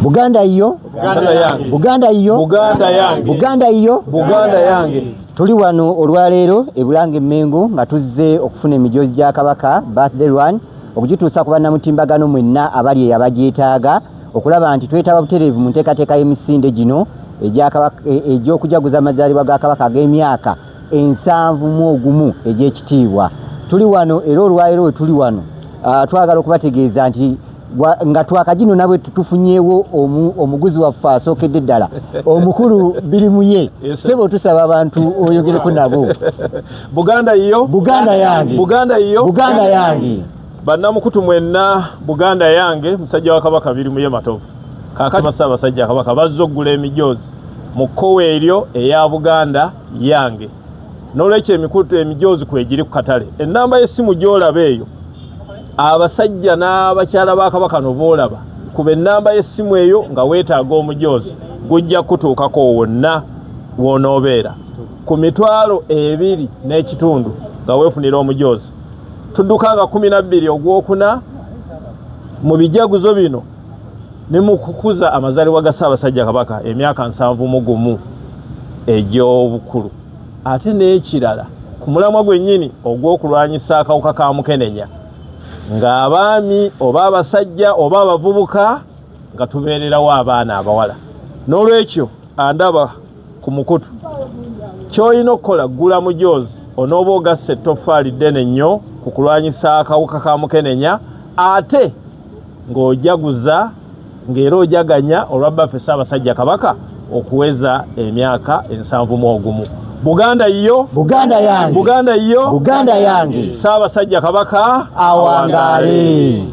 Buganda yo Buganda yo Buganda yange. Tuli wano olwaleero e Bulange Mengo nga tuzze okufuna emijoozi gya Kabaka birthday run okugituusa ku bannamutimbagano mwenna abali abagyetaaga okulaba nti twetaba butereevu mu nteekateeka y'emisinde gino egy'okujaguza amazaalibwa ga Kabaka ag'emyaka 71 egy'ekitiibwa. Tuli wano era olwaleero we tuli wano twagala okubategeeza nti nga twakagino nabwe tufunyeewo omuguzi waffe asookedde ddala omukulu birimuye sebo tusaba abantu oyogereko nabo. Buganda yange bannamukutu mwenna Buganda yange musajja wa Kabaka birimuye Matovu kakati Ssaabasajja Kabaka bazze oggula emijoozi mu kkowe eryo eya Buganda yange n'olwekyo emijoozi kwegiri ku katale ennamba y'essimu gy'olaba eyo abasajja n'abakyala ba Kabaka no boolaba kuba ennamba y'essimu eyo nga weetaaga omujoozi gujja kutuukako wonna w'onoobeera ku mitwalo 2.5 nga weefunira omujoozi. Tuddukanga 12 ogwokuna mu bijaguzo bino ne mu kukuza amazaalibwa ga Ssaabasajja Kabaka emyaka 71 egy'obukulu. Ate n'ekirala ku mulamwa gwennyini ogw'okulwanyisa akawuka ka Mukenenya ng'abaami oba abasajja oba abavubuka nga tubeererawo abaana abawala. N'olwekyo andaba ku mukutu ky'olina okukola ggula mujoozi onooba ogasse ettoffaali ddene nnyo ku kulwanyisa akawuka ka Mukenenya ate ng'ojaguza ng'era ojaganya olwa bbaffe Ssaabasajja Kabaka okuweza emyaka 71. Buganda yange Ssaabasajja Kabaka awangaale.